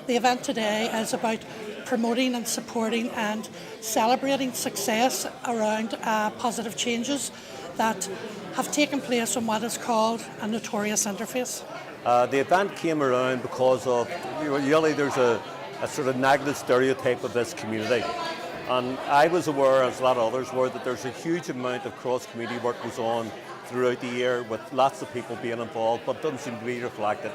The event today is about promoting and supporting and celebrating success around positive changes that have taken place on what is called a Notorious interface. The event came around because of, really there's a sort of negative stereotype of this community. And I was aware, as a lot of others were, that there's a huge amount of cross-community work goes on throughout the year with lots of people being involved, but doesn't seem to be reflected.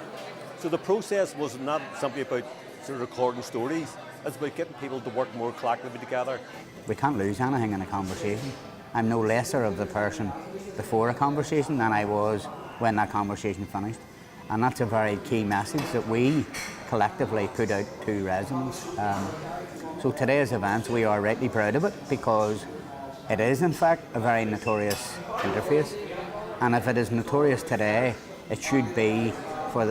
So the process was not simply about sort of recording stories, it's about getting people to work more collectively together. We can't lose anything in a conversation. I'm no lesser of the person before a conversation than I was when that conversation finished. And that's a very key message that we collectively put out to residents. So today's event, we are rightly proud of it because it is in fact a very notorious interface. And if it is notorious today, it should be for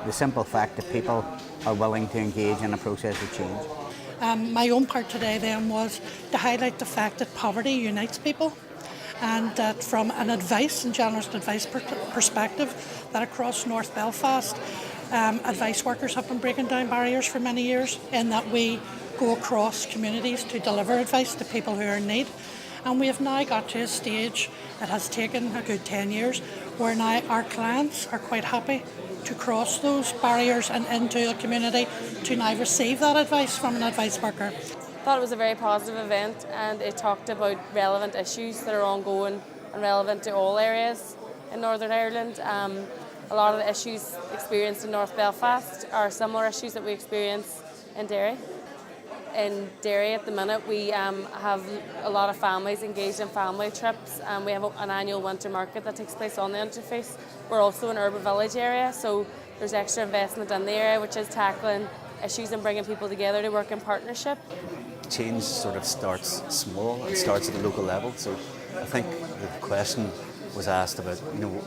the simple fact that people are willing to engage in a process of change. My own part today then was to highlight the fact that poverty unites people, and that from an advice and generous advice perspective, that across North Belfast, advice workers have been breaking down barriers for many years in that we go across communities to deliver advice to people who are in need. And we have now got to a stage that has taken a good 10 years where now our clients are quite happy to cross those barriers and into a community to now receive that advice from an advice worker. I thought it was a very positive event, and it talked about relevant issues that are ongoing and relevant to all areas in Northern Ireland. A lot of the issues experienced in North Belfast are similar issues that we experience in Derry. In Derry at the minute we have a lot of families engaged in family trips, and we have an annual winter market that takes place on the interface. We're also an urban village area, so there's extra investment in the area which is tackling issues and bringing people together to work in partnership. Change sort of starts small, it starts at the local level, so I think the question was asked about,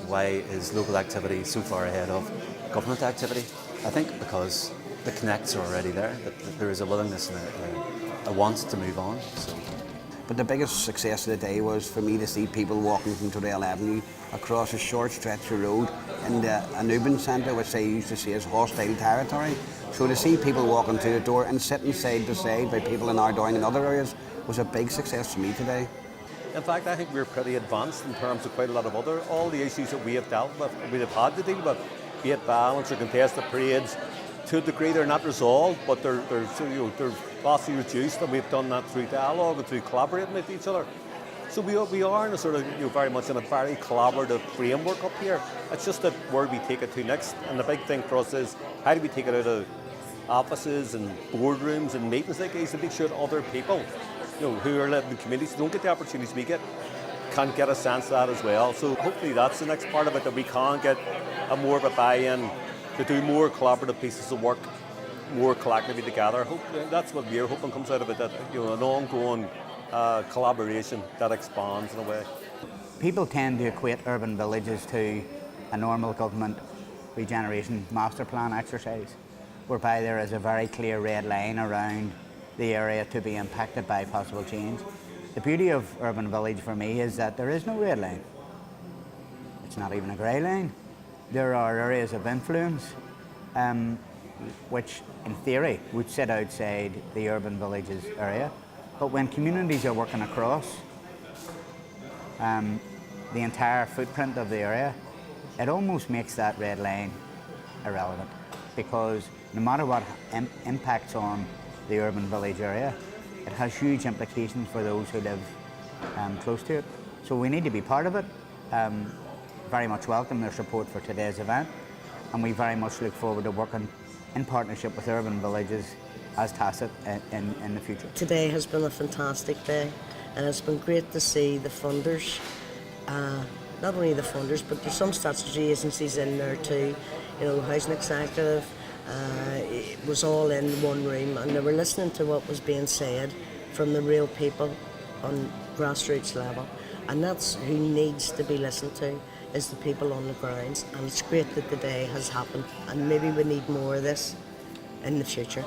why is local activity so far ahead of government activity? I think because the connects are already there, that there is a willingness and a want to move on. So. But the biggest success of the day was for me to see people walking from Tyrrell Avenue across a short stretch of road in the Houben centre, which they used to see as hostile territory. So to see people walking through the door and sitting side to side by people in Ardoyne and other areas was a big success for me today. In fact, I think we're pretty advanced in terms of quite a lot of all the issues that we have dealt with, we have had to deal with, be it violence or contested parades. To a degree they're not resolved, but they're vastly reduced, and we've done that through dialogue and through collaborating with each other. So we are in a sort of, very much in a very collaborative framework up here. It's just that where we take it to next, and the big thing for us is how do we take it out of offices and boardrooms and meetings like these to make sure that other people, who are living in communities, don't get the opportunities we get, can get a sense of that as well. So hopefully that's the next part of it, that we can get a more of a buy-in to do more collaborative pieces of work, more collectively together. That's what we're hoping comes out of it, that an ongoing collaboration that expands in a way. People tend to equate urban villages to a normal government regeneration master plan exercise, whereby there is a very clear red line around the area to be impacted by possible change. The beauty of urban village for me is that there is no red line. It's not even a grey line. There are areas of influence which, in theory, would sit outside the urban villages area. But when communities are working across the entire footprint of the area, it almost makes that red line irrelevant, because no matter what impacts on the urban village area, it has huge implications for those who live close to it. So we need to be part of it. Very much welcome their support for today's event, and we very much look forward to working in partnership with urban villages as TASCIT in the future. Today has been a fantastic day, and it's been great to see the funders, not only the funders, but there's some statutory agencies in there too. Housing Executive was all in one room, and they were listening to what was being said from the real people on grassroots level, and that's who needs to be listened to, is the people on the grounds. And it's great that the day has happened, and maybe we need more of this in the future.